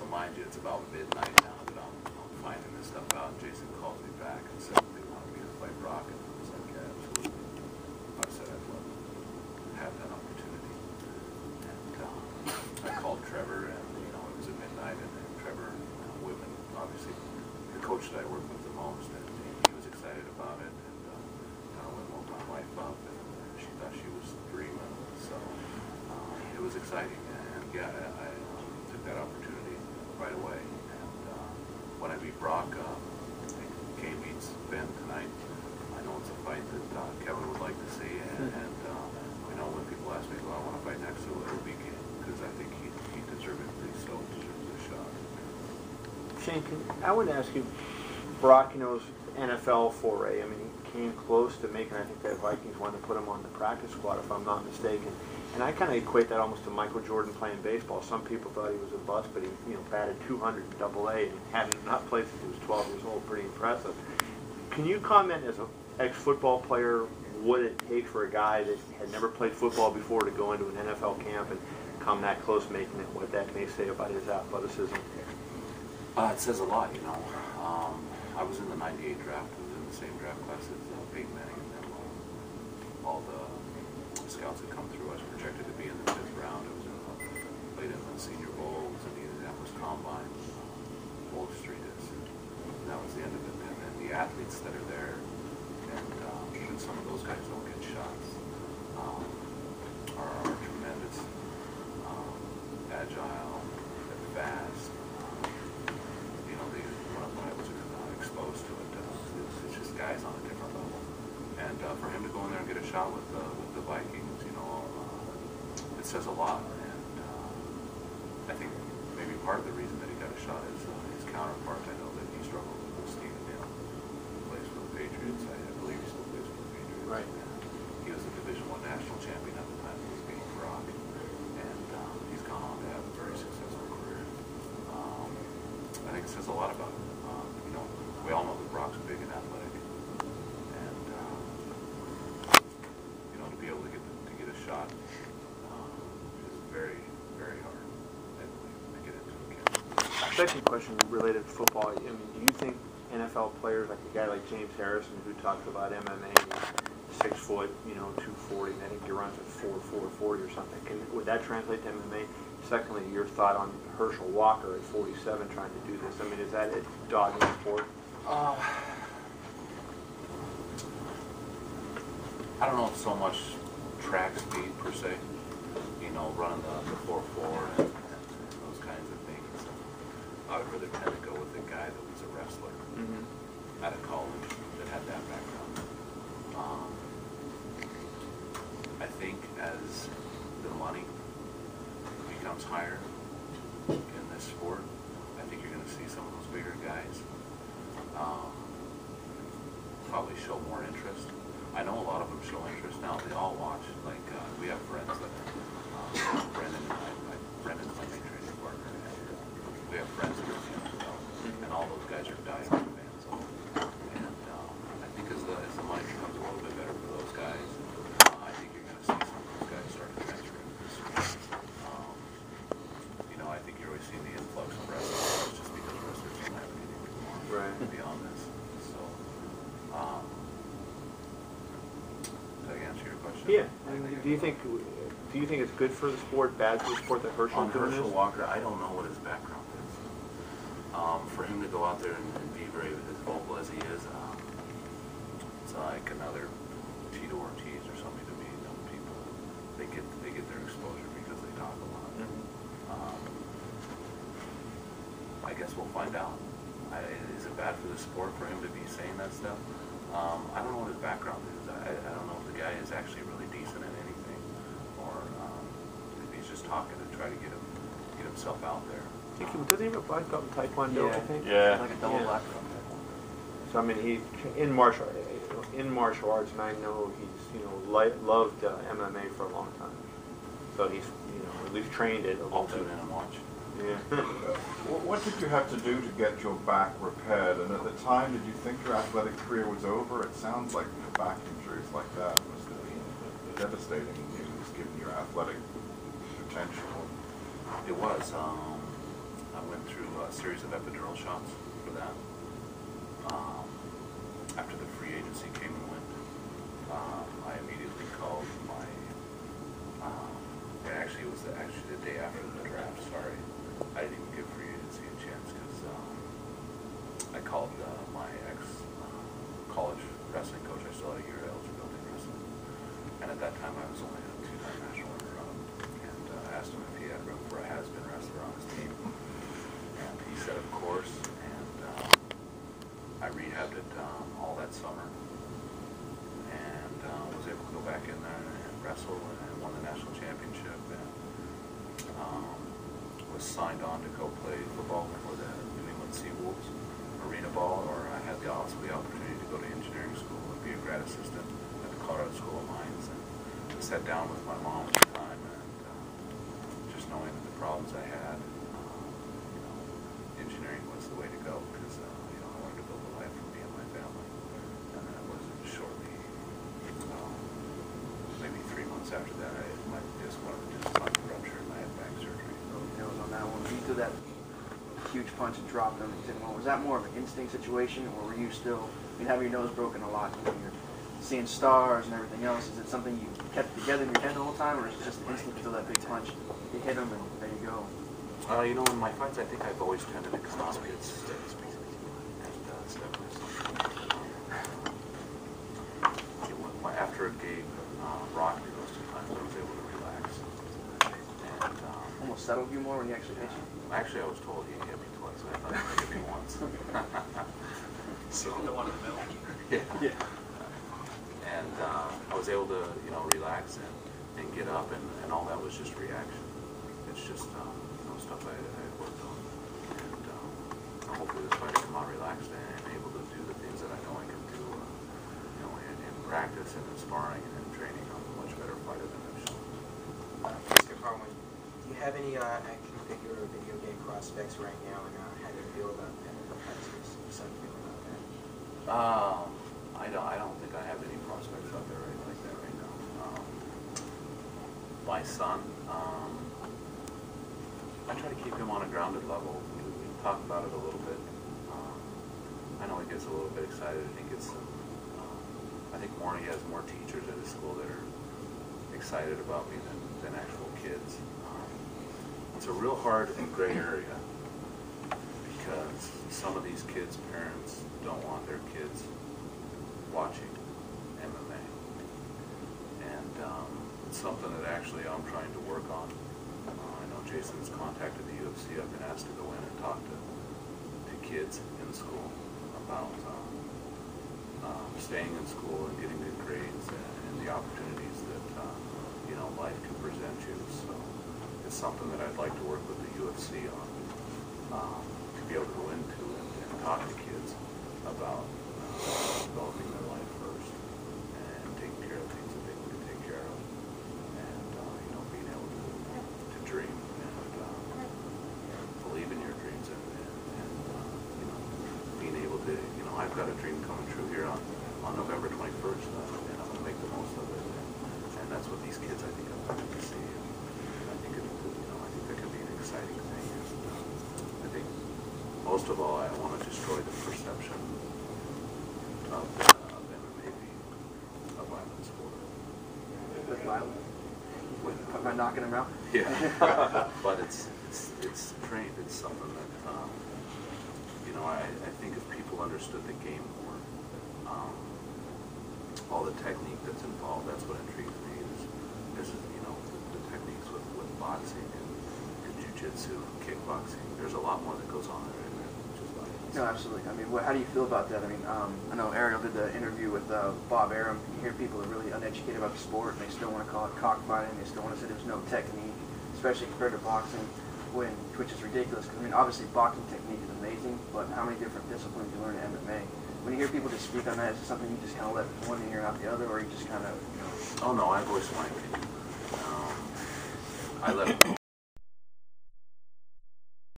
mind you, it's about midnight now that I'm finding this stuff out. Jason calls me back and said they wanted me to fight Brock, and I was like, yeah, absolutely. I said I'd love to have that opportunity. And I called Trevor, and it was at midnight, and Trevor Whitman, obviously the coach that I work with the most, and he was excited about it, and went woke my wife up, and she thought she was dreaming, so it was exciting, and yeah, I took that opportunity right away. And when I beat Brock, Kay beats Ben tonight. I know it's a fight that Kevin would like to see, and when people ask me who I want to fight next, so it'll be Kay, because I think he deservedly so deserves a shot. Shane, I would ask you, Brock, NFL foray. I mean, he came close to making, I think that Vikings wanted to put him on the practice squad, if I'm not mistaken. And I kind of equate that almost to Michael Jordan playing baseball. Some people thought he was a bust, but he batted 200 in AA and hadn't not played since he was 12 years old. Pretty impressive. Can you comment as an ex-football player what it takes for a guy that had never played football before to go into an NFL camp and come that close making it, what that may say about his athleticism? It says a lot, I was in the '98 draft. I was in the same draft class as Peyton Manning, and then all the scouts that come through, I was projected to be in the 5th round. I was played in the Senior Bowl, was in the Indianapolis Combine. Wall Street is, and that was the end of it. And then the athletes that are there, and some of those guys don't get shots, are tremendous, agile, fast. When I was exposed to it, it's just guys on a different level. And for him to go in there and get a shot with the Vikings, it says a lot. And I think maybe part of the reason that he got a shot is his counterpart. I know that he struggled with Stephen Neal, who plays for the Patriots. I believe he still plays for the Patriots. Right. He was a Division I national champion at the time he was beating Brock, and he's gone on to have a very successful career. I think it says a lot about him. We all know that Brock's big and athletic, and to be able to get a shot is very, very hard, I believe, to get into a camp. Second question related to football. I mean, do you think NFL players, like a guy like James Harrison, who talks about MMA, 6 foot, 240, and I think he runs at 440 or something, would that translate to MMA? Secondly, your thought on Herschel Walker at 47 trying to do this. I mean, is that a dog in the sport? I don't know if so much track speed per se, running the 4.4 and those kinds of things. I would rather tend to go with a guy that was a wrestler out of college that had that background. I think as the money becomes higher in this sport, I think you're going to see some of those bigger guys probably show more interest. I know a lot of them show interest now. They all watch. Like we have friends that Brendan's my main training partner, and we have friends that are in the NFL, and all those guys are diehard fans of them. And I think as the money becomes a little bit better for those guys, I think you're going to see some of those guys start to transfer into this sport. I think you're always seeing the influx of wrestlers just because wrestlers don't have anything to want beyond this. So, did I answer your question? Yeah. Do you think it's good for the sport, bad for the sport that Herschel's doing this? Herschel Walker, I don't know what his background is. For him to go out there and be very as vocal as he is, it's like another Tito Ortiz or something to me. People they get their exposure because they talk a lot. I guess we'll find out. Is it bad for the sport for him to be saying that stuff? I don't know what his background is. I don't know if the guy is actually really decent at anything, or if he's just talking to try to get himself out there. Doesn't he have a black belt in Taekwondo? I think. Yeah. Like a double black belt. So I mean, he's in martial arts, and I know he's loved MMA for a long time. So he's at least trained it a little I'll tune in and watch. Yeah. What did you have to do to get your back repaired? And at the time, did you think your athletic career was over? It sounds like back injuries like that must have been devastating news, given your athletic potential. It was. I went through a series of epidural shots for that. After the free agency came and went, I immediately called my, it was actually the day after the draft, sorry. I didn't even give free agency a chance because I called my ex-college wrestling coach. I still had a year of eligibility in wrestling. And at that time I was only a two-time national runner-up. And asked him if he had room for a has-been wrestler on his team. And he said, of course. And I rehabbed it all that summer. And was able to go back in there and wrestle and won the national championship. And was signed on to go play football for the New England Seawolves arena ball, or I had the opportunity to go to engineering school and be a grad assistant at the Colorado School of Mines. And I sat down with my mom at the time, and just knowing the problems I had, engineering was the way to go because I wanted to build a life for me and my family. And then it wasn't shortly, maybe 3 months after that, my disc, one of the discs ruptured, and I had back surgery. It was on that one. You threw that huge punch and dropped him. Was that more of an instinct situation, or were you still, having your nose broken a lot, you're seeing stars and everything else? Is it something you kept together in your head the whole time, or is it just an instinct to throw that big punch? You hit him and there you go. In my fights, I think I've always tended to come out of it. It's definitely something. After Gabe rocked me those 2 times, I was able to relax. And almost settled you more when he actually hit you? Actually, I was told he hit me twice. I thought he hit me once. So the one in the middle. Yeah. And I was able to, relax and get up, and all that was just reaction. It's just stuff I had worked on. And hopefully this fight I come out relaxed and able to do the things that I know I can do, in practice and in sparring and in training. I'm a much better fighter than I've shown. Mr. Carwin, do you have any action figure or video game prospects right now, and how do you feel about that? How does your son feel about that? I don't think I have any prospects out there like that right now. My son, I try to keep him on a grounded level. We talk about it a little bit. I know he gets a little bit excited. I think he has more teachers at his school that are excited about me than actual kids. It's a real hard and gray area because some of these kids' parents don't want their kids watching MMA. And it's something that actually I'm trying to work on. I know Jason's contacted the UFC. I've been asked to go in and talk to kids in school about staying in school and getting good grades and the opportunities that life can present you. So it's something that I'd like to work with the UFC on, to be able to go into and talk to kids about developing their life first and taking care of things that they need to take care of, and being able to dream and believe in your dreams and being able to, I've got a dream coming true here on November 21st, and I'm going to make the most of it, and that's what these kids I think are going to see. And I think that could be an exciting thing. And I think most of all, I want to destroy the perception of MMA being a violent sport. With violence? By knocking him out? Yeah, but it's trained. It's something that I think if people understood the game more, all the technique that's involved, that's what intrigues me. Is the techniques with boxing and jiu-jitsu, kickboxing. There's a lot more that goes on there than just violence. No, absolutely. How do you feel about that? I know Ariel did the interview with Bob Arum. You hear people are really uneducated about the sport, and they still want to call it cockfighting. They still want to say there's no technique, especially compared to boxing, which is ridiculous. Because obviously boxing technique is amazing, but how many different disciplines you learn in MMA? When you hear people just speak on that, is it something you just kind of let one ear out the other, or you just kind of, Oh no, I voice my opinion. I let them know